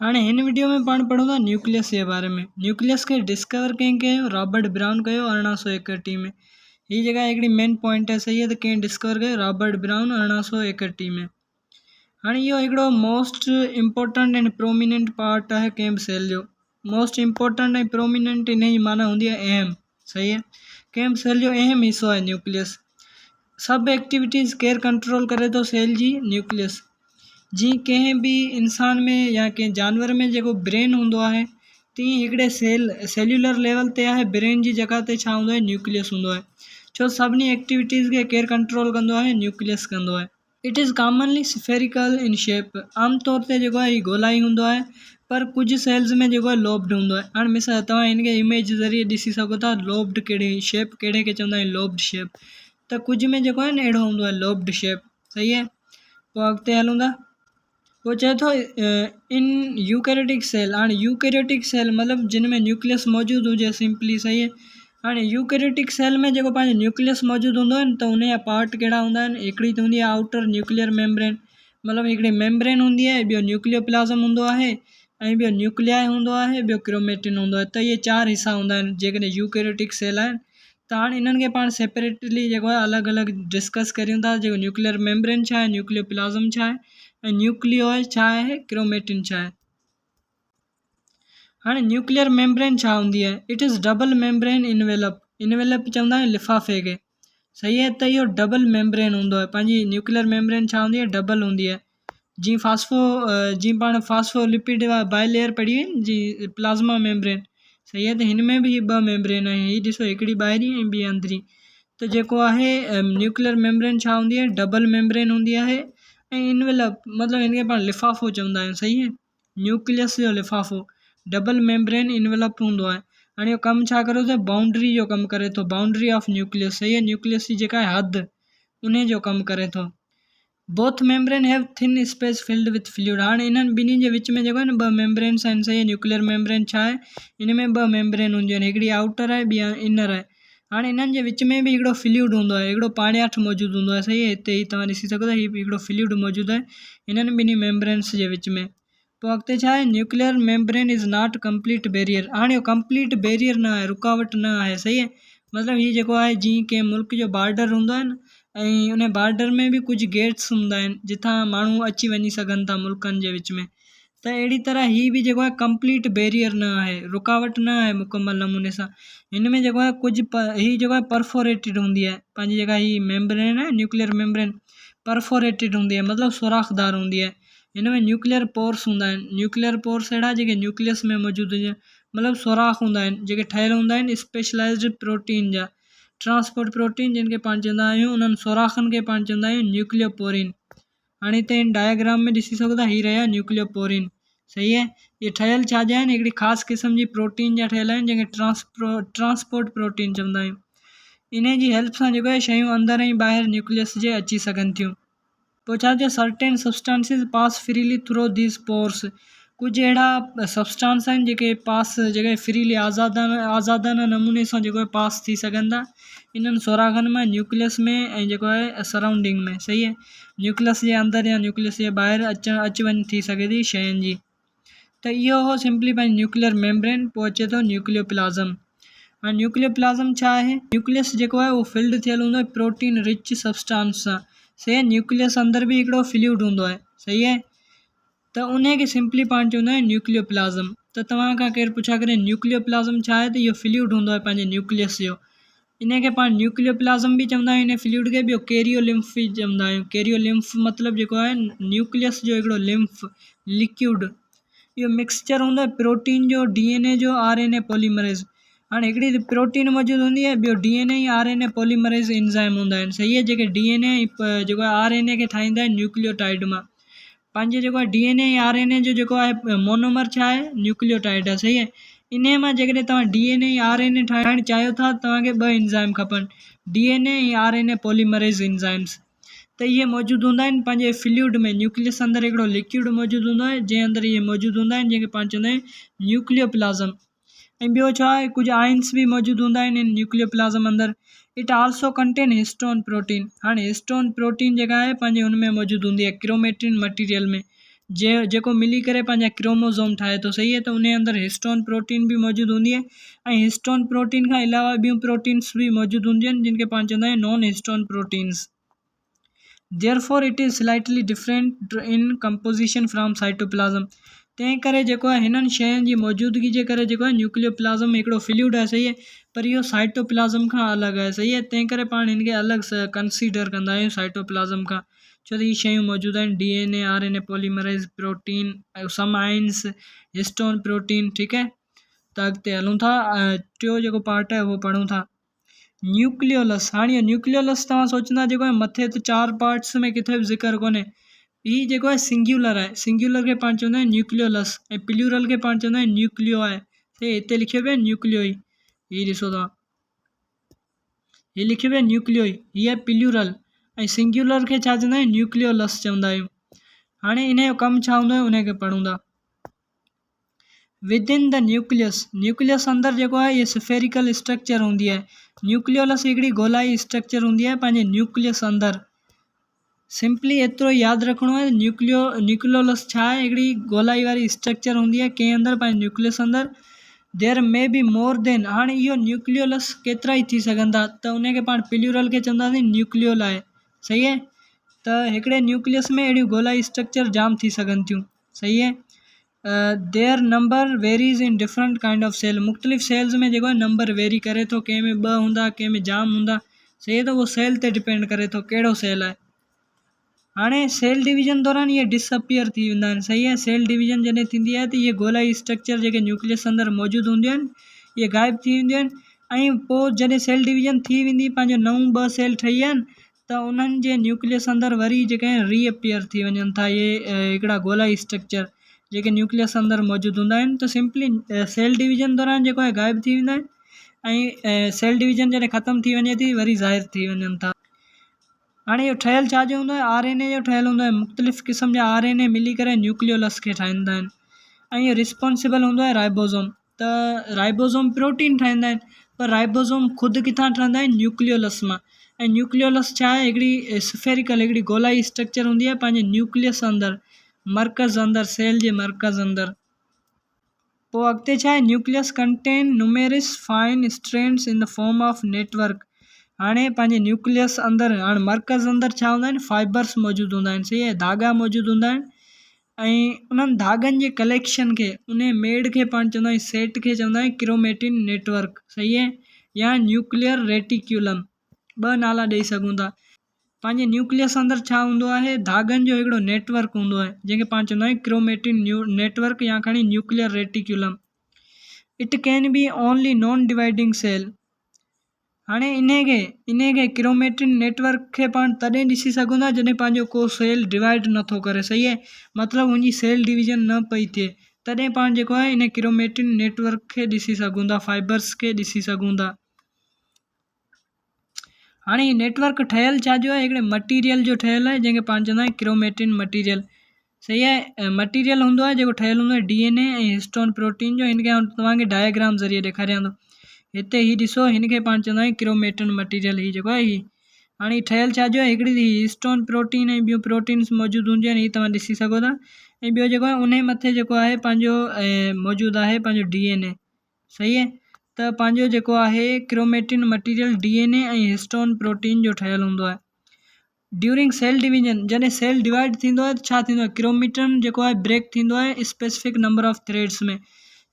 हाणे हिन वीडियो में पाण पढ़ूंगा न्यूक्लियस जे बारे में। न्यूक्लियस के डिस्कवर कंहिं कयो? रॉबर्ट ब्राउन कयो 1861 में। ही जगह हिकिड़ी मेन पॉइंट है, सही है। तो कंहिं डिस्कवर कयो? रॉबर्ट ब्राउन 1861 में। हाणे इहो हिकिड़ो most important and prominent part है कैंप सेल जो। मोस्ट इम्पोर्टेंट ऐं प्रोमिनेंट इन जी माना हूंदी आहे अहम, सही है। कैंप सेल जो अहम हिस्सो आहे न्यूक्लियस। सब एक्टिविटीज़ केयर कंट्रोल करे तो सेल जी न्यूक्लियस। जी कंहिं भी इंसान में या कंहिं जानवर में जेको ब्रेन हूंदो आहे, तीअं हिकिड़े सेल्यूलर लेवल ते आहे ब्रेन जी जगह ते छा हूंदो आहे? न्यूक्लियस हूंदो आहे। छो सभिनी एक्टिविटीज़ के केयर कंट्रोल कंदो आहे न्यूक्लियस कंदो आहे। It is commonly spherical in shape. आमतौर ते जेको आहे गोलाई हूंदो आहे, पर कुछ सेल्स में जेको आहे लोब्ड हूंदो आहे। हाणे मिसाल तव्हां हिनखे इमेज ज़रिए ॾिसी सघो था, लोब्ड कहिड़ी शेप, कहिड़े खे चवंदा आहियूं लोब्ड शेप। त कुझु में जेको आहे न अहिड़ो हूंदो आहे लोब्ड शेप, सही है। पोइ अॻिते हलूं था। वो चए थो इन यूकैरियोटिक सेल। हाणे यूकैरियोटिक सेल मतिलबु जिन में न्यूक्लियस मौजूदु हुजे, सिंपली, सही है। हाणे यूकैरियोटिक सेल में जेको पंहिंजो न्यूक्लियस मौजूदु हूंदो आहे न, त उन जा पार्ट कहिड़ा हूंदा आहिनि? हिकिड़ी त हूंदी आहे आउटर न्यूक्लियर मेम्ब्रेन, मतिलबु हिकिड़ी मेम्ब्रेन हूंदी आहे। ॿियो न्यूक्लियोप्लाज़म हूंदो आहे, ऐं ॿियो न्यूक्लियाई हूंदो आहे, ॿियो क्रोमेटिन हूंदो आहे। त इहे 4 हिसा हूंदा आहिनि जेकॾहिं यूकैरियोटिक सेल आहिनि। त हाणे इन्हनि खे पाण सेपरेटली जेको आहे अलॻि अलॻि डिस्कस करियूं था। जेको न्यूक्लियर मेम्ब्रेन छा आहे, न्यूक्लियोप्लाज़म छा आहे, ऐं न्यूक्लियोइड छा आहे, क्रोमेटिन छा आहे। हाणे न्यूक्लियर मेम्ब्रेन छा हूंदी आहे? It is double membrane envelope. Envelope चवंदा आहियूं लिफ़ाफ़े खे, सही है। त इहो डबल मेम्ब्रेन हूंदो आहे। पंहिंजी न्यूक्लियर मेम्ब्रेन छा हूंदी आहे? डबल हूंदी आहे। जीअं पाण फास्फोलिपिड बाइलेयर पढ़ी हुई जी, प्लाज़्मा मेम्ब्रेन, सही है। त हिन में बि 2 मेम्ब्रेन आहिनि। हीअ ॾिसो, हिकिड़ी ॿाहिरीं ऐं ॿी अंदरी। त जेको आहे न्यूक्लियर मेम्ब्रेन छा हूंदी आहे? डबल मेम्ब्रेन हूंदी आहे। ऐं इनवेलप मतिलबु हिनखे पाण लिफ़ाफ़ो चवंदा आहियूं, सही है। न्यूक्लियस जो लिफ़ाफ़ो डबल मेम्ब्रेन इनवेलप हूंदो आहे। हाणे इहो कमु छा करे थो? बाउंड्री जो कमु करे थो, बाउंड्री ऑफ न्यूक्लियस, सही है। न्यूक्लियस जी जेका आहे हद, उन जो कमु करे थो। Both membrane have thin space filled with fluid. हाणे इन्हनि ॿिन्ही जे विच में जेको आहे न 2 मेम्ब्रेन्स आहिनि, सही है। न्यूक्लियर मेम्ब्रेन छा आहे? इन में 2 मेम्ब्रेन हूंदियूं आहिनि, हिकिड़ी आउटर आहे, ॿी इनर आहे। हाणे इन्हनि जे विच में बि हिकिड़ो फ्लूइड हूंदो आहे, हिकिड़ो पाणियाठ मौजूदु हूंदो आहे, सही है। हिते ही तव्हां ॾिसी सघो था, हीउ हिकिड़ो फ्लूइड मौजूदु आहे इन्हनि ॿिन्ही मेम्ब्रेन्स जे विच में। पोइ अॻिते छा आहे? Nuclear membrane is not complete barrier. हाणे इहो कंप्लीट बैरियर न आहे, रुकावट न आहे, सही है। मतिलबु हीउ जेको आहे जीअं कंहिं मुल्क जो बॉर्डर हूंदो आहे न, ऐं उन बॉर्डर में बि कुझु गेट्स हूंदा आहिनि जिथां माण्हू अची वञी सघनि था मुल्कनि जे विच में। त अहिड़ी तरह हीअ बि जेको आहे कंप्लीट बैरियर न आहे, रुकावट न आहे मुकमल नमूने सां। हिन में जेको आहे कुझु हीअ जेको आहे परफोरेटेड हूंदी आहे। पंहिंजी जेका हीअ मेम्ब्रेन आहे न्यूक्लियर मेम्ब्रेन, परफोरेटेड हूंदी आहे, मतिलबु सुराखदार हूंदी आहे। हिन में न्यूक्लियर पोर्स हूंदा आहिनि। न्यूक्लियर पोर्स अहिड़ा जेके न्यूक्लियस में मौजूदु हुजनि, मतिलबु सुराख हूंदा आहिनि जेके ठहियल हूंदा आहिनि स्पेशलाइज्ड प्रोटीन जा, ट्रांसपोर्ट प्रोटीन जिन खे पाण चवंदा आहियूं। उन्हनि सुराखनि खे पाण चवंदा आहियूं न्यूक्लियोपोरिन। हाणे हिते हिन डायग्राम में ॾिसी सघो था, हीअ रहिया न्यूक्लियोपोरिन, सही है। ये ठहियल छा जा आहिनि? हिकिड़ी ख़ासि क़िस्म जी प्रोटीन जा ठहियल आहिनि जंहिंखे ट्रांसपोर्ट प्रोटीन चवंदा आहियूं। इन जी हेल्प सां जेको आहे शयूं अंदरि ऐं ॿाहिरि न्यूक्लियस जे अची सघनि थियूं। पोइ छा चयो? Certain substances pass freely through these pores. कुझु अहिड़ा सब्सटेंस आहिनि जेके फ्रीली आज़ादाना नमूने सां जेको आहे पास थी सघनि था इन्हनि सुराखनि में, न्यूक्लियस में, ऐं जेको आहे सराउंडिंग में, सही है। न्यूक्लियस जे अंदरि या न्यूक्लियस जे ॿाहिरि अच वञ थी सघे थी शयुनि जी। त इहो हो सिंपली पंहिंजी न्यूक्लियर मेम्ब्रेन। पोइ अचे थो न्यूक्लियोप्लाज़म। हाणे न्यूक्लियोप्लाज़म छा आहे? न्यूक्लियस जेको आहे उहो फिल्ड थियल हूंदो आहे प्रोटीन रिच सब्सटेंस सां, सही है। न्यूक्लियस अंदरि बि हिकिड़ो फ्लूइड हूंदो आहे, सही है। त उनखे सिंपली पाण चवंदा आहियूं न्यूक्लियोप्लाज़म। त तव्हां खां केरु पुछा करे न्यूक्लियोप्लाज़म छा आहे, त इहो फ्लूइड हूंदो आहे पंहिंजे न्यूक्लियस जो। इनखे पाण न्यूक्लियोप्लाज़म बि चवंदा आहियूं इन फ्लूइड खे। ॿियो कैरियोलिम्फ बि चवंदा आहियूं। कैरियोलिम्फ मतिलबु जेको आहे न्यूक्लियस जो हिकिड़ो लिम्फ लिक्विड, इहो मिक्सचर हूंदो आहे प्रोटीन जो, DNA जो, RNA पॉलीमरेज़। हाणे हिकिड़ी प्रोटीन मौजूदु हूंदी आहे, ॿियो DNA ऐं RNA पॉलीमरेज़ एंजाइम हूंदा आहिनि, सही है। जेके DNA जेको आहे RNA खे ठाहींदा आहिनि न्यूक्लियोटाइड मां। पंहिंजे जेको आहे DNA ऐं RNA जो जेको आहे मोनोमर छा आहे? न्यूक्लियोटाइड आहे, सही है। इन मां जेकॾहिं तव्हां DNA ऐं RNA ठाहिणु चाहियो था, तव्हांखे 2 एंजाइम खपनि, DNA ऐं RNA पॉलीमरेज़ एंजाइम्स। त इहे मौजूदु हूंदा आहिनि पंहिंजे फ्लूइड में। न्यूक्लियस अंदरि हिकिड़ो लिक्विड मौजूदु हूंदो आहे जंहिं अंदरि इहे मौजूदु हूंदा आहिनि, जंहिंखे पाण चवंदा आहियूं न्यूक्लियोप्लाज़म। ऐं ॿियो छा आहे? कुझु आयन्स बि मौजूदु हूंदा आहिनि इन न्यूक्लियोप्लाज़म अंदरि। It also contain histone protein. हाणे हिस्टोन प्रोटीन जेका आहे पंहिंजे हुन में मौजूदु हूंदी आहे क्रोमेटिन मटीरियल में। जेको मिली करे पंहिंजा क्रोमोज़ोम ठाहे थो, सही है। त उन अंदरि हिस्टोन प्रोटीन बि मौजूदु हूंदी आहे, ऐं हिस्टोन प्रोटीन खां अलावा ॿियूं प्रोटीन्स बि मौजूदु हूंदियूं आहिनि, जिन खे पाण चवंदा आहियूं non histone proteins. Therefore it is slightly different in composition from cytoplasm. तंहिं करे जेको आहे हिननि शयुनि जी मौजूदगी जे करे जेको आहे न्यूक्लियोप्लाज़म हिकिड़ो फ्लूइड आहे, सही है, पर इहो साइटोप्लाज़म खां अलॻि आहे, सही है। तंहिं करे पाण हिनखे अलॻि कंसीडर कंदा आहियूं साइटोप्लाज़म खां, छो त इहे शयूं मौजूदु आहिनि, DNA RNA पॉलीमराइज़ प्रोटीन, सम आइंस, हिस्टोन प्रोटीन, ठीकु है। त अॻिते हलूं था, टियों जेको पार्ट आहे उहो पढ़ूं था, न्यूक्लियोलस। हाणे इहो न्यूक्लियोलस तव्हां सोचंदा जेको आहे मथे त 4 पार्ट्स में किथे बि ज़िक्र कोन्हे, हीउ जेको आहे सिंग्युलर आहे, सिंग्युलर खे पाण चवंदा आहियूं न्यूक्लियोलस, ऐं प्लूरल खे पाण चवंदा आहियूं न्यूक्लियो आहे, हिते लिखियो पियो आहे न्यूक्लियो ई, हीउ ॾिसो तव्हां, हीउ लिखियो पियो आहे न्यूक्लियो ई, हीअ आहे प्लूरल, ऐं सिंग्युलर खे छा चवंदा आहियूं न्यूक्लियोलस चवंदा आहियूं। हाणे इन जो कमु छा हूंदो आहे उनखे पढ़ूं था। विद इन द न्यूक्लियस अंदरि जेको आहे इहे स्फेरिकल स्ट्रक्चर हूंदी आहे, न्यूक्लियोलस हिकिड़ी गोलाई स्ट्रक्चर हूंदी आहे पंहिंजे न्यूक्लियस अंदरि। सिंपली एतिरो यादि रखिणो आहे, न्यूक्लियोलस छा आहे, हिकिड़ी गोलाई वारी स्ट्रक्चर हूंदी आहे कंहिं अंदरि, पंहिंजे न्यूक्लियस अंदरि। There may be more than, हाणे इहो न्यूक्लियोलस केतिरा ई थी सघनि था, त उनखे पाण प्लूरल खे चवंदासीं न्यूक्लियोल आहे, सही है। त हिकिड़े न्यूक्लियस में अहिड़ियूं गोलाई स्ट्रक्चर जाम थी सघनि थियूं, सही है। Their number varies in different kind of cell, मुख़्तलिफ़ सेल्स में जेको आहे नंबर वेरी करे थो, कंहिं में 2 हूंदा, कंहिं में जाम हूंदा, सही है। त उहो सेल ते डिपेंड करे थो कहिड़ो सेल आहे। हाणे सेल डिवीजन दौरान इहे डिसअपियर थी वेंदा आहिनि, सही है। सेल डिवीजन जॾहिं थींदी आहे त इहे गोलाई स्ट्रक्चर जेके न्यूक्लियस अंदरि मौजूदु हूंदियूं आहिनि, इहे गाइब थी वेंदियूं आहिनि, ऐं पोइ जॾहिं सेल डिवीजन थी वेंदी, पंहिंजो नऊं 2 सेल ठही आहिनि, त उन्हनि जे न्यूक्लियस अंदरि वरी जेके आहिनि रीअपियर थी वञनि था इहे हिकिड़ा गोलाई स्ट्रक्चर जेके न्यूक्लियस अंदरि मौजूदु हूंदा आहिनि। त सिंपली सेल डिवीजन दौरान जेको आहे गाइब थी वेंदा आहिनि, ऐं सेल डिवीजन जॾहिं ख़तमु थी वञे थी वरी ज़ाहिर थी वञनि था। हाणे इहो ठहियलु छा जो हूंदो आहे, RNA जो ठहियलु हूंदो आहे, मुख़्तलिफ़ क़िस्म जा RNA मिली करे न्यूक्लियोलस खे ठाहींदा आहिनि, ऐं इहो रिस्पॉन्सिबल हूंदो आहे राइबोसोम। त राइबोसोम प्रोटीन ठाहींदा आहिनि, पर राइबोसोम ख़ुदि किथां ठहंदा आहिनि, न्यूक्लियोलस मां। ऐं न्यूक्लियोलस छा आहे, हिकिड़ी स्फेरिकल हिकिड़ी गोलाई स्ट्रक्चर हूंदी आहे पंहिंजे न्यूक्लियस अंदरि, मर्कज़ अंदरि, सेल जे मर्कज़ अंदरि। पोइ अॻिते छा आहे, nucleus contain numerous fine strands in the form of network. हाणे पंहिंजे न्यूक्लियस अंदरि, हाणे मर्कज़ अंदरि छा हूंदा आहिनि, फाइबर्स मौजूदु हूंदा आहिनि, सही आहे, धागा मौजूदु हूंदा आहिनि, ऐं उन्हनि धागनि जे कलेक्शन खे, उन मेड़ खे पाण चवंदा आहियूं, सेट खे चवंदा आहियूं क्रोमेटिन नेटवर्क, सही है, या न्यूक्लियर रेटिक्यूलम, 2 नाला ॾेई सघूं था। पंहिंजे न्यूक्लियस अंदरि छा हूंदो आहे, धागनि जो हिकिड़ो नेटवर्क हूंदो आहे, जंहिंखे पाण चवंदा आहियूं क्रोमेटिन नेटवर्क या खणी nuclear reticulum. It can be only non dividing cell. हाणे इनखे क्रोमेटिन नेटवर्क खे पाण तॾहिं ॾिसी सघूं था जॾहिं पंहिंजो को सेल डिवाइड नथो करे, सही है, मतिलबु उनजी सेल डिवीजन न पई थिए, तॾहिं पाण जेको आहे इन क्रोमेटिन नेटवर्क खे ॾिसी सघूं था, फाइबर्स खे ॾिसी सघूं था। हाणे हीउ नेटवर्क ठहियलु छा जो आहे, हिकिड़े मटीरियल जो ठहियलु आहे, जंहिंखे पाण चवंदा आहियूं क्रोमेटिन मटीरियल, सही आहे। मटीरियल हूंदो आहे जेको ठहियलु हूंदो आहे DNA ऐं हिस्टोन प्रोटीन जो। हिनखे तव्हांखे डायग्राम ज़रिए ॾेखारियां थो, हिते हीउ ॾिसो, हिनखे पाण चवंदा आहियूं क्रोमेटिन मटीरियल, हीउ जेको आहे हीउ। हाणे हीउ ठहियलु छा जो आहे, हिकिड़ी हिस्टोन प्रोटीन ऐं ॿियूं प्रोटीन्स मौजूदु हूंदियूं आहिनि, हीउ तव्हां ॾिसी सघो था, ऐं ॿियो जेको आहे उन मथे जेको आहे पंहिंजो मौजूदु आहे पंहिंजो DNA, सही है। त पंहिंजो जेको आहे क्रोमेटिन मटीरियल DNA ऐं हिस्टोन प्रोटीन जो ठहियलु हूंदो आहे। ड्यूरिंग सेल डिवीजन, जॾहिं सेल डिवाइड थींदो आहे त छा थींदो आहे, क्रोमेटिन जेको आहे ब्रेक थींदो आहे स्पेसिफिक नंबर ऑफ थ्रेड्स में,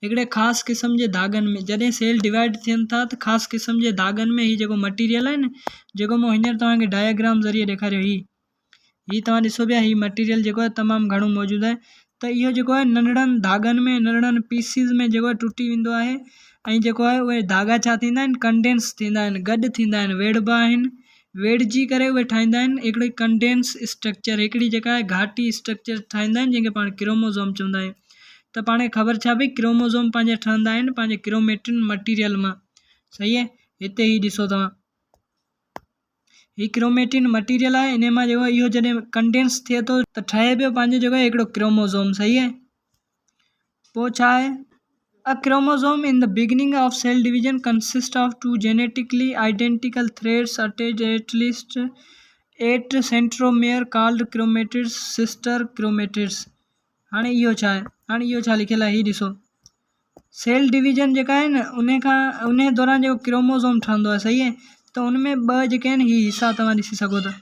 हिकिड़े ख़ासि क़िस्म जे धागनि में। जॾहिं सेल डिवाइड थियनि था त ख़ासि क़िस्म जे धागनि में, हीउ जेको मटीरियल आहे न, जेको मां हींअर तव्हांखे डायग्राम ज़रिए ॾेखारियो, हीउ तव्हां ॾिसो पिया, हीउ मटीरियल जेको आहे तमामु घणो मौजूदु आहे। त इहो जेको आहे नंढड़नि धागनि में, नंढड़नि पीसिस में जेको आहे टुटी वेंदो आहे, ऐं जेको आहे उहे धागा छा थींदा आहिनि, कंडेंस थींदा आहिनि, गॾु थींदा आहिनि, वेड़बा आहिनि, वेड़जी करे उहे ठाहींदा आहिनि हिकिड़ी कंडेंस स्ट्रक्चर, हिकिड़ी जेका आहे घाटी स्ट्रक्चर ठाहींदा आहिनि, जंहिंखे पाण क्रोमोज़ोम चवंदा आहियूं। त पाण खे ख़बर छा पई, क्रोमोज़ोम पंहिंजे ठहंदा आहिनि पंहिंजे क्रोमेटिन मटीरियल मां, सही है। हिते हीउ ॾिसो तव्हां, हीउ क्रोमेटिन मटीरियल आहे, इन मां जेको इहो जॾहिं कंडेंस थिए थो त ठहे पियो पंहिंजो जेको आहे हिकिड़ो क्रोमोज़ोम, सही है। पोइ छा आहे, a chromosome in the beginning of cell division consist of 2 genetically identical threads attached at least 8 centromere called chromatids, sister chromatids. हाणे इहो छा आहे, हाणे इहो छा लिखियलु आहे, हीउ ॾिसो सेल डिवीजन जेका आहे न उन दौरान जेको क्रोमोज़ोम ठहंदो आहे, सही आहे। त उन में 2 जेके आहिनि हीउ हिसा तव्हां ॾिसी सघो था।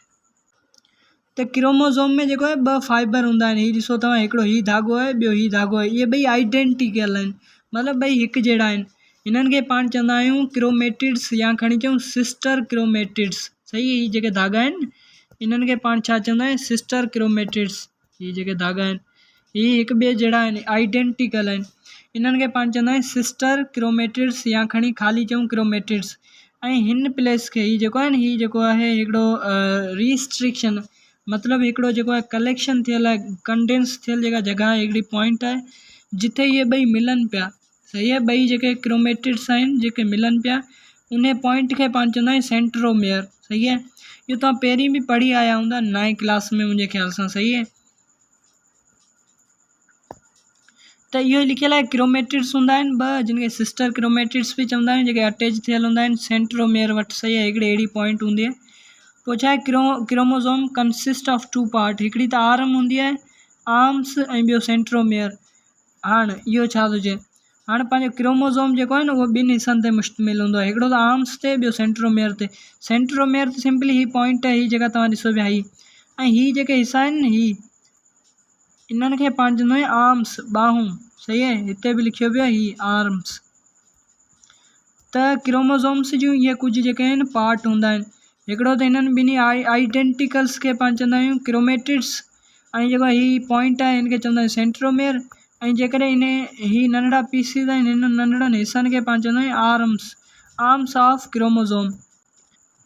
त क्रोमोज़ोम में जेको आहे 2 फाइबर हूंदा आहिनि। हीउ ॾिसो तव्हां, हिकिड़ो हीउ धागो आहे, ॿियो हीउ धागो आहे। इहे ॿई आइडेंटिकल आहिनि, मतिलबु ॿई हिकु जहिड़ा आहिनि। हिननि खे पाण चवंदा आहियूं क्रोमेटिड्स या खणी अचूं सिस्टर क्रोमेटिड्स, सही। हीअ जेके धागा आहिनि इन्हनि खे पाण छा चवंदा आहियूं, सिस्टर क्रोमेटिड्स। हीअ जेके धागा आहिनि हीअ हिकु ॿिए जहिड़ा आहिनि, आइडेंटिकल आहिनि। इन्हनि खे पाण चवंदा आहियूं सिस्टर क्रोमेटिड्स या खणी ख़ाली चऊं क्रोमेटिड्स। ऐं हिन प्लेस खे हीउ जेको आहे न, हीउ जेको आहे हिकिड़ो रिस्ट्रिक्शन, मतिलबु हिकिड़ो जेको आहे कलेक्शन थियल आहे, कंडेंस थियल जेका जॻह आहे, हिकिड़ी पॉइंट आहे जिथे इहे ॿई मिलनि पिया, सही आहे। ॿई जेके क्रोमेटिड्स आहिनि जेके मिलनि पिया, उन पॉइंट खे पाण चवंदा आहियूं सेंट्रोमेयर, सही आहे। इहो तव्हां पहिरीं बि पढ़ी आया हूंदा 9वीं क्लास में मुंहिंजे ख़्याल सां, सही आहे। त इहो लिखियलु आहे क्रोमेटिड्स हूंदा आहिनि 2, जिन खे सिस्टर क्रोमेटिड्स बि चवंदा आहियूं, जेके अटैच थियल हूंदा आहिनि सेंट्रोमेयर वटि, सही आहे। हिकिड़ी अहिड़ी पॉइंट हूंदी आहे। पोइ छा आहे, क्रोमोज़ोम कंसिस्ट ऑफ 2 पार्ट, हिकिड़ी त आर्म हूंदी आहे, आर्म्स, ऐं ॿियो सेंट्रोमेयर। हाणे इहो छा थो चए, हाणे पंहिंजो क्रोमोज़ोम जेको आहे न उहो 2 हिसनि ते मुश्तमिल हूंदो आहे, हिकिड़ो त आर्म्स ते, ॿियो सेंट्रोमेयर ते। सेंट्रोमेयर त सिंपली हीअ पॉइंट आहे, हीअ जेका तव्हां ॾिसो पिया हीअ, ऐं हीअ जेके हिसा आहिनि न हीअ, इन्हनि खे पाण चवंदा आहियूं आर्म्स, ॿाहूं, सही आहे। हिते बि लिखियो पियो आहे हीअ आर्म्स। त क्रोमोज़ोम्स जूं इहे कुझु जेके आहिनि पार्ट हूंदा आहिनि। हिकिड़ो त हिननि ॿिन्ही आइडेंटिकल्स खे पाण चवंदा आहियूं क्रोमेटिड्स, ऐं जेको हीअ पॉइंट आहे हिन खे चवंदा आहियूं सेंट्रोमेयर। ऐं जेकॾहिं हीअ नंढड़ा पीसीस आहिनि, हिन नंढड़नि हिसनि खे पाण चवंदा आहियूं आर्म्स, आर्म्स ऑफ क्रोमोज़ोम।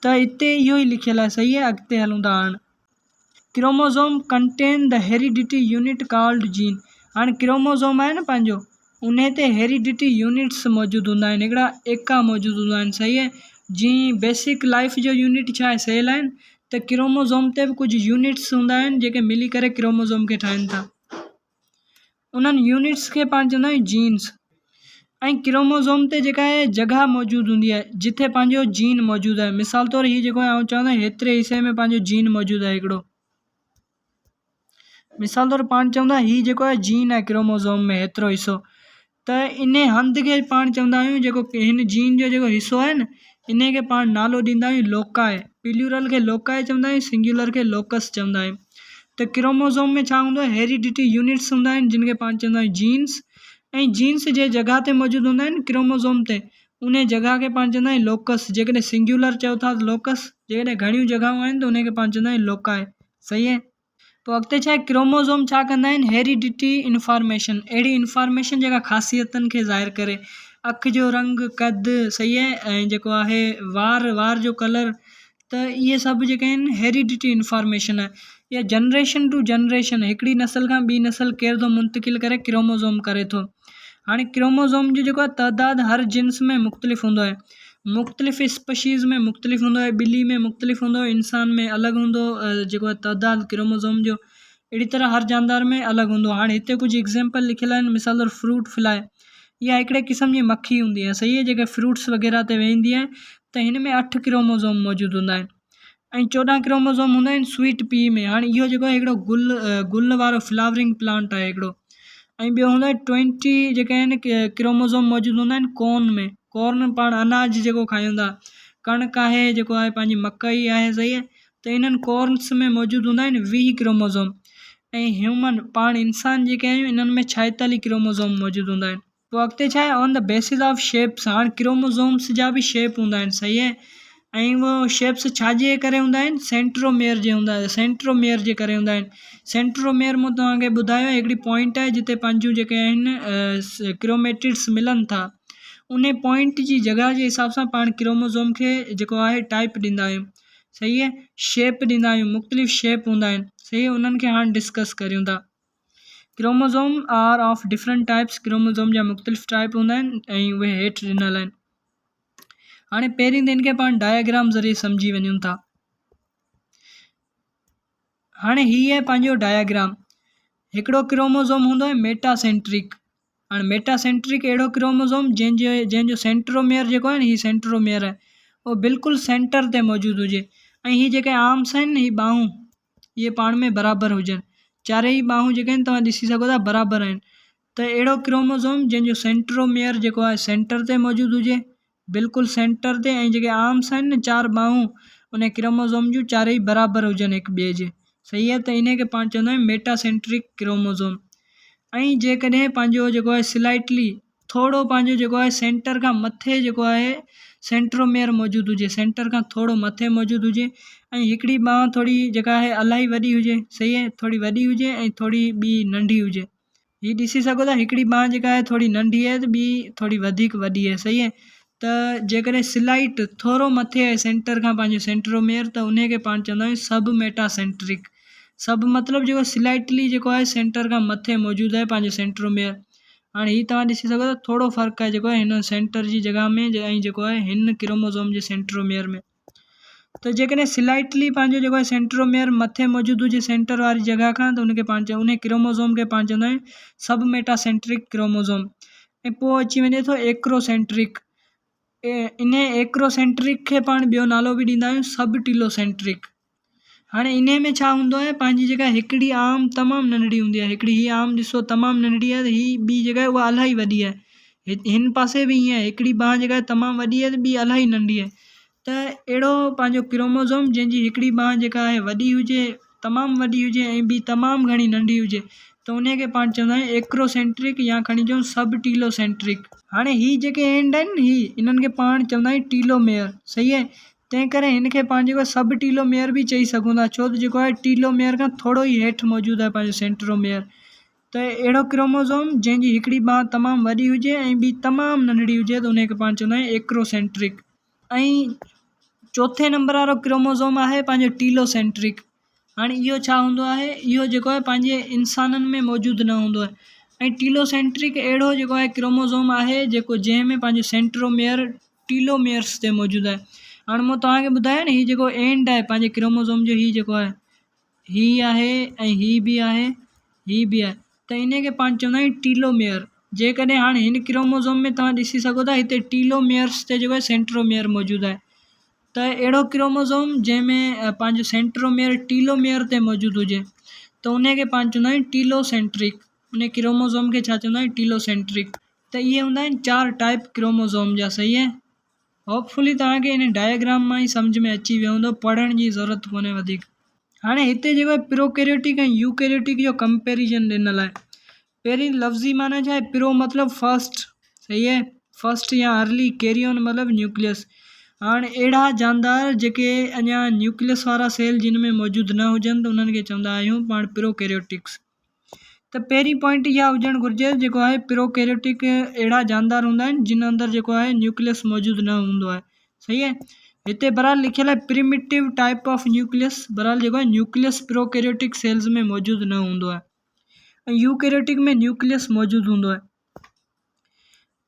त हिते इहो ई लिखियलु आहे, सही आहे। अॻिते हलूं था हाणे, chromosome contain the heredity unit called jean. हाणे क्रोमोज़ोम आहे न पंहिंजो, उन ते हेरिडिटी यूनिट्स मौजूदु हूंदा आहिनि, हिकिड़ा एका मौजूदु हूंदा आहिनि, सही आहे। जीअं बेसिक लाइफ जो यूनिट छा आहे, सेल आहिनि, त क्रोमोज़ोम ते बि कुझु यूनिट्स हूंदा आहिनि जेके मिली करे क्रोमोज़ोम खे ठाहिनि था। उन्हनि यूनिट्स खे पाण चवंदा आहियूं जीन्स। ऐं क्रोमोज़ोम ते जेका आहे जॻह मौजूदु हूंदी आहे जिथे पंहिंजो जीन मौजूदु आहे। मिसाल तौरु हीअ जेको आहे चवंदा आहियूं हेतिरे हिसे में पंहिंजो जीन मौजूदु आहे हिकिड़ो। मिसाल तौरु पाण चवंदा हीअ जेको आहे जीन आहे क्रोमोज़ोम में हेतिरो हिसो, त इन हंधि खे पाण चवंदा आहियूं, जेको हिन जीन जो जेको हिसो आहे न, इन खे पाण नालो ॾींदा आहियूं लोकाए। प्लूरल खे लोकाए चवंदा आहियूं, सिंगुलर खे लोकस चवंदा आहियूं। त क्रोमोज़ोम में छा हूंदो आहे, हेरिडिटी यूनिट्स हूंदा आहिनि जिन खे पाण चवंदा आहियूं जीन्स। ऐं जीन्स जे जॻह ते मौजूदु हूंदा आहिनि क्रोमोज़ोम ते, उन जॻह खे पाण चवंदा आहियूं लोकस। जेकॾहिं सिंगुलर चओ था लोकस, जेकॾहिं घणियूं जॻहियूं आहिनि त उनखे पाण चवंदा आहियूं लोकाए, सही आहे। पोइ अॻिते छा आहे, क्रोमोज़ोम छा कंदा आहिनि, हेरिडिटी इंफॉर्मेशन, अहिड़ी इंफॉर्मेशन जेका ख़ासियतनि खे ज़ाहिर करे, अखि जो रंग, कद, सही आहे, ऐं जेको आहे वार जो कलर, त इहे सभु जेके आहिनि हेरिडिटी इंफॉर्मेशन आहे। या जनरेशन टू जनरेशन, हिकिड़ी नस्ल खां ॿी नस्ल केर थो मुंतकिल करे, क्रोमोज़ोम करे थो। हाणे क्रोमोज़ोम जो जेको आहे तइदाद हर जिन्स में मुख़्तलिफ़ हूंदो आहे, मुख़्तलिफ़ स्पीशीज़ में मुख़्तलिफ़ हूंदो आहे, ॿिली में मुख़्तलिफ़ हूंदो, इंसान में अलॻि हूंदो, जेको आहे तइदाद क्रोमोज़ोम जो। अहिड़ी तरह हर जानदार में अलॻि हूंदो। हाणे हिते कुझु एग्ज़ाम्पल लिखियल आहिनि। मिसाल तौरु फ्रूट फ्लाई, इहा हिकिड़े क़िस्म जी मक्खी हूंदी आहे, सही आहे, जेके फ्रूट्स वग़ैरह ते वेहंदी आहे। त हिन में 8 क्रोमोज़ोम मौजूदु हूंदा आहिनि, ऐं 14 क्रोमोज़ोम हूंदा आहिनि स्वीट पी में। हाणे इहो जेको आहे हिकिड़ो गुल वारो फ्लावरिंग प्लांट आहे हिकिड़ो। ऐं ॿियो हूंदो आहे 20 जेके आहिनि क्रोमोज़ोम मौजूदु हूंदा आहिनि कॉर्न में। कॉर्न पाण अनाज जेको खायूं था, कणिक आहे, जेको आहे पंहिंजी मकई आहे, सही आहे। त इन्हनि कॉर्न्स में मौजूदु हूंदा आहिनि 20 क्रोमोज़ोम। ऐं ह्यूमन पाण इंसान जेके आहियूं, इन्हनि में 46 क्रोमोज़ोम मौजूदु हूंदा आहिनि। पोइ अॻिते छा आहे, on the basis of shapes. हाणे क्रोमोज़ोम्स जा बि शेप हूंदा आहिनि, सही आहे। ऐं उहो शेप्स छाजे करे हूंदा आहिनि, सेंट्रोमेयर जे हूंदा आहिनि, सेंट्रोमेयर जे करे हूंदा आहिनि। सेंट्रोमेयर मूं तव्हांखे ॿुधायो हिकिड़ी पॉइंट आहे जिते पंहिंजूं जेके आहिनि क्रोमेटिड्स मिलनि था, उन पॉइंट जी जॻह जे हिसाब सां पाण क्रोमोज़ोम खे जेको आहे टाइप ॾींदा आहियूं, सही आहे, शेप ॾींदा आहियूं, मुख़्तलिफ़ शेप हूंदा आहिनि, सही आहे। उन्हनि खे हाणे डिस्कस करियूं था। Chromosome are of different types, chromosome जा मुख़्तलिफ़ टाइप हूंदा आहिनि, ऐं उहे हेठि ॾिनल आहिनि। हाणे पहिरीं त इनखे पाण डायग्राम ज़रिए सम्झी वञूं था। हाणे हीअ आहे पंहिंजो डायग्राम। हिकिड़ो क्रोमोज़ोम हूंदो आहे मेटासेंट्रिक। हाणे मेटासेंट्रिक अहिड़ो क्रोमोज़ोम जंहिंजो सेंट्रोमेयर जेको आहे न, हीअ सेंट्रोमेयर आहे, उहो बिल्कुलु सेंटर ते मौजूदु हुजे। ऐं हीअ जेके आर्म्स आहिनि न, हीअ ॿाहूं, इहे पाण में बराबरि हुजनि। चारई बाहूं जेके आहिनि तव्हां ॾिसी सघो था बराबरि आहिनि। त अहिड़ो क्रोमोज़ोम जंहिंजो सेंट्रोमियर जेको आहे सेंटर ते मौजूदु हुजे, बिल्कुलु सेंटर ते, ऐं जेके आर्म्स आहिनि न 4 बाहूं उन क्रोमोज़ोम जूं चारई बराबरि हुजनि हिक ॿिए जे। सही आहे, त इन खे पाण चवंदा आहियूं मेटासेंट्रिक क्रोमोज़ोम। ऐं जेकॾहिं पंहिंजो जेको आहे स्लाइटली थोरो पंहिंजो जेको आहे सेंटर खां मथे जेको आहे सेंट्रोमियर मौजूदु हुजे, सेंटर खां थोरो मथे मौजूदु हुजे, ऐं हिकिड़ी बांह थोरी जेका आहे इलाही वॾी हुजे, सही आहे, थोरी वॾी हुजे ऐं थोरी ॿी नंढी हुजे। हीअ ॾिसी सघो था, हिकिड़ी बांह जेका आहे थोरी नंढी आहे त ॿी थोरी वधीक वॾी आहे, सही आहे। त जेकॾहिं स्लाइट थोरो मथे आहे सेंटर खां पंहिंजो सेंट्रोमियर, त उन खे पाण चवंदा आहियूं सब मेटासेंट्रिक। सब मतिलबु जेको स्लाइटली जेको आहे सेंटर खां मथे मौजूदु आहे पंहिंजो सेंट्रोमियर। हाणे हीअ तव्हां ॾिसी सघो था थोरो फ़र्क़ु आहे जेको आहे हिन सेंटर जी जॻह में ऐं जेको आहे हिन क्रोमोज़ोम जे सेंट्रोमियर में। त जेकॾहिं स्लाइटली पंहिंजो जेको आहे सेंट्रोमियर मथे मौजूदु हुजे सेंटर वारी जॻह खां, त उनखे पाण उन क्रोमोज़ोम खे पाण चवंदा आहियूं सब मेटासेंट्रिक क्रोमोज़ोम। ऐं पोइ अची वञे थो एक्रोसेंट्रिक। इन एक्रोसेंट्रिक खे पाण ॿियो नालो बि ॾींदा आहियूं सब टीलोसेंट्रिक। हाणे इन में छा हूंदो आहे, पंहिंजी जेका हिकिड़ी आर्म तमामु नंढड़ी हूंदी आहे, हिकिड़ी हीअ आर्म ॾिसो तमामु नंढड़ी आहे, त हीअ ॿी जेका आहे उहा इलाही वॾी आहे। हिन पासे बि ईअं आहे, हिकिड़ी बांह जेका आहे तमामु वॾी आहे त ॿी इलाही नंढी आहे। त अहिड़ो पंहिंजो क्रोमोज़ोम जंहिंजी हिकिड़ी बांह जेका आहे वॾी हुजे, तमामु वॾी हुजे, ऐं ॿी तमामु घणी नंढी हुजे, त उन खे पाण चवंदा आहियूं एक्रोसेंट्रिक या खणी अचूं सब टीलोसेंट्रिक। हाणे हीअ जेके एंड आहिनि इन्हनि खे पाण चवंदा आहियूं टीलोमेयर, सही आहे। तंहिं करे हिन खे पाण जेको सब टीलोमेयर बि चई सघूं था, छो त जेको आहे टीलोमेयर खां थोरो ई हेठि मौजूदु आहे पंहिंजो सेंट्रोमेयर। त अहिड़ो क्रोमोज़ोम जंहिंजी हिकिड़ी बांह तमामु वॾी हुजे ऐं ॿी तमामु नंढड़ी हुजे, त उन खे पाण चवंदा आहियूं एक्रोसेंट्रिक। ऐं चोथे नंबर वारो क्रोमोज़ोम आहे पंहिंजो टीलोसेंट्रिक। हाणे इहो छा हूंदो आहे, इहो जेको आहे पंहिंजे इंसाननि में मौजूदु न हूंदो आहे। ऐं टीलोसेंट्रिक अहिड़ो जेको आहे क्रोमोज़ोम आहे जेको जंहिंमें पंहिंजो सेंट्रोमेयर टीलोमेयर्स ते मौजूदु आहे। हाणे मूं तव्हांखे ॿुधायो न, हीअ जेको एंड आहे पंहिंजे क्रोमोज़ोम जो, हीअ जेको आहे हीअ आहे ऐं हीअ बि आहे, हीअ बि आहे, त इन खे पाण चवंदा आहियूं टीलोमेयर। जेकॾहिं हाणे हिन क्रोमोज़ोम में तव्हां ॾिसी सघो था हिते टीलोमेयर्स ते जेको आहे सेंट्रोमेयर मौजूदु आहे। त अहिड़ो क्रोमोज़ोम जंहिंमें पंहिंजो सेंट्रोमेयर टीलोमेयर ते मौजूदु हुजे, त उन खे पाण चवंदा आहियूं टीलोसेंट्रिक। उन क्रोमोज़ोम खे छा चवंदा आहियूं, टीलोसेंट्रिक। त इहे हूंदा आहिनि 4 टाइप क्रोमोज़ोम जा, सही आहे। होपफुली तव्हांखे इन डायग्राम मां ई सम्झ में अची वियो हूंदो, पढ़ण जी ज़रूरत कोन्हे वधीक। हाणे हिते जेको आहे प्रोकैरियोटिक ऐं यूकैरियोटिक जो कंपेरिजन ॾिनल आहे। पहिरीं लफ़्ज़ी माना छा आहे, प्रो मतिलबु फर्स्ट, सही आहे, फर्स्ट या अर्ली, कैरियन मतिलबु न्यूक्लियस। हाणे अहिड़ा जानदार जेके अञा न्यूक्लियस वारा सेल जिन में मौजूदु न हुजनि, त उन्हनि खे चवंदा आहियूं पाण प्रोकैरियोटिक्स। त पहिरीं पॉइंट इहा हुजणु घुरिजे जेको आहे प्रोकैरियोटिक अहिड़ा जानदार हूंदा आहिनि जिन अंदरि जेको आहे न्यूक्लियस मौजूदु न हूंदो आहे, सही आहे। हिते बहरहाल लिखियलु आहे प्रिमिटिव टाइप ऑफ न्यूक्लियस, बहरहाल जेको आहे न्यूक्लियस प्रोकैरियोटिक सेल्स में मौजूदु न हूंदो आहे, ऐं यूकैरियोटिक में न्यूक्लियस मौजूदु हूंदो आहे।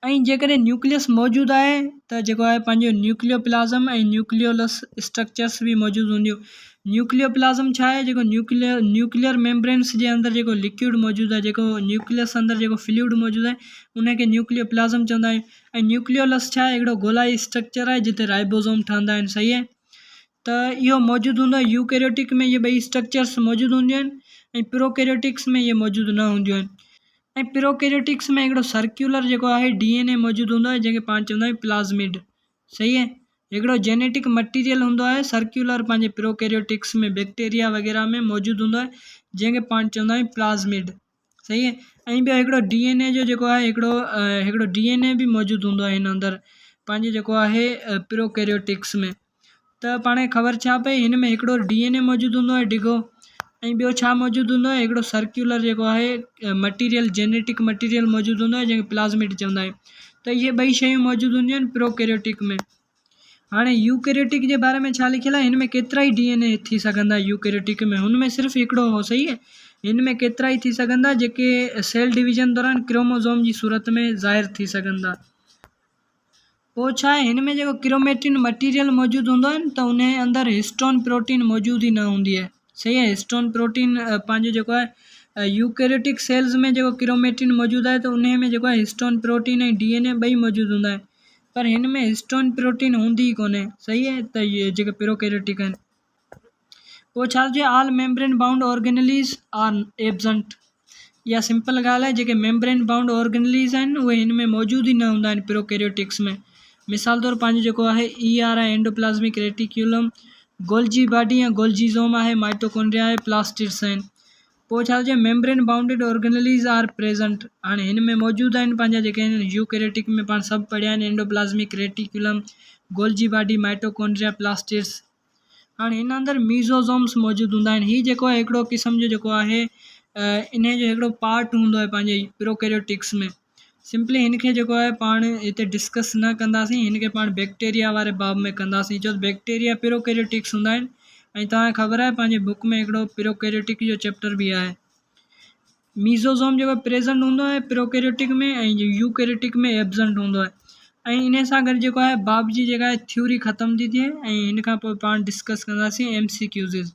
ऐं जेकॾहिं न्यूक्लियस मौजूदु आहे त जेको आहे पंहिंजो न्यूक्लियोप्लाज़म ऐं न्यूक्लियोलस स्ट्रक्चर्स बि मौजूदु हूंदियूं। न्यूक्लियोप्लाज़म छा आहे, जेको न्यूक्लियर मेम्ब्रेन्स जे अंदरि जेको लिक्विड मौजूदु आहे, जेको न्यूक्लियस अंदरि जेको फ्लूइड मौजूदु आहे, उनखे न्यूक्लियोप्लाज़म चवंदा आहियूं। ऐं न्यूक्लियोलस छा आहे, हिकिड़ो गोलाई स्ट्रक्चर आहे जिते राइबोज़ोम ठहंदा आहिनि, सही आहे। त इहो मौजूदु हूंदो आहे, यूकैरियोटिक में इहे ॿई स्ट्रक्चर्स मौजूदु हूंदियूं आहिनि, ऐं प्रोकैरियोटिक्स में इहे मौजूदु न हूंदियूं आहिनि। ऐं प्रोकैरियोटिक्स में हिकिड़ो सर्कुलर जेको आहे DNA मौजूदु हूंदो आहे, जंहिंखे पाण चवंदा आहियूं प्लाज़मिड, सही आहे। हिकिड़ो जेनेटिक मटीरियल हूंदो आहे सर्कुलर पंहिंजे प्रोकैरियोटिक्स में, बैक्टीरिया वग़ैरह में मौजूदु हूंदो आहे, जंहिंखे पाण चवंदा आहियूं प्लाज़मिड, सही आहे। ऐं ॿियो हिकिड़ो DNA जो जेको आहे हिकिड़ो DNA बि मौजूदु हूंदो आहे हिन अंदरि पंहिंजे जेको आहे प्रोकैरियोटिक्स में। त पाण खे ख़बर छा पई, हिन में हिकिड़ो DNA मौजूदु हूंदो आहे डिघो, ऐं ॿियो छा मौजूदु हूंदो आहे, हिकिड़ो सर्कुलर जेको आहे मटीरियल, जेनेटिक मटीरियल मौजूदु हूंदो आहे, जंहिंखे प्लाज़मिड चवंदा आहियूं। त इहे ॿई शयूं मौजूदु हूंदियूं आहिनि प्रोकैरियोटिक में। हाणे यूकैरियोटिक जे बारे में छा लिखियलु आहे, हिन में केतिरा ई DNA थी सघंदा यूकैरियोटिक में, हुन में सिर्फ़ु हिकिड़ो हो, सही आहे। हिन में केतिरा ई थी सघंदा जेके सेल डिवीज़न दौरान क्रोमोज़ोम जी सूरत में ज़ाहिर थी सघंदा। पोइ छा आहे, हिन में जेको क्रोमेटिन मटीरियल मौजूदु हूंदो आहे न, त उन अंदरि हिस्टोन प्रोटीन मौजूदु ई न हूंदी आहे, सही आहे। हिस्टोन प्रोटीन पंहिंजो जेको आहे यूकैरियोटिक सेल्स में जेको क्रोमेटिन मौजूदु आहे, त उन में जेको आहे हिस्टोन प्रोटीन ऐं DNA ॿई मौजूदु हूंदा आहिनि, पर हिन में हिस्टोन प्रोटीन हूंदी ई कोन्हे, सही आहे। त इहे जेके प्रोकैरियोटिक आहिनि, पोइ छा चए all membrane bound organelles are absent. इहा सिंपल ॻाल्हि आहे, जेके मेम्ब्रेन बाउंड ऑर्गेनलीज़ आहिनि उहे हिन में मौजूदु ई न हूंदा आहिनि प्रोकैरियोटिक्स में। मिसाल तौरु पंहिंजो जेको आहे ER आहे एंडोप्लाज़्मिक रेटिक्यूलम, गोल्जी बॉडी या गोल्जीज़ोम आहे, माइटोकॉन्ड्रिया आहे, प्लास्टिड्स आहिनि। पोइ छा चए मेम्ब्रेन बाउंडेड ऑर्गेनलीज़ आर प्रेजेंट। हाणे हिन में मौजूदु आहिनि पंहिंजा जेके आहिनि यूकैरियोटिक में पाण सभु पढ़िया आहिनि, endoplasmic reticulum, Golgi body, mitochondria, plastids. हाणे हिन अंदरि मीज़ोज़ोम्स मौजूदु हूंदा आहिनि। हीअ जेको आहे हिकिड़ो क़िस्म जो जेको आहे इन जो हिकिड़ो पार्ट हूंदो आहे पंहिंजे प्रोकैरियोटिक्स में। सिंपली हिन खे जेको आहे पाण हिते डिस्कस न कंदासीं, हिन खे पाण बैक्टीरिया वारे बाब में कंदासीं, छो त बैक्टीरिया प्रोकैरियोटिक्स हूंदा आहिनि। ऐं तव्हांखे ख़बर आहे पंहिंजे बुक में हिकिड़ो प्रोकैरियोटिक जो चैप्टर बि आहे। मीज़ोज़ोम जेको प्रेजेंट हूंदो आहे प्रोकैरियोटिक में ऐं यूकैरियोटिक में एब्सेंट हूंदो आहे। ऐं इन सां गॾु जेको आहे बाब जी जेका आहे थ्योरी ख़तम थी थिए ऐं हिन खां पोइ पाण डिस्कस कंदासीं MCQs।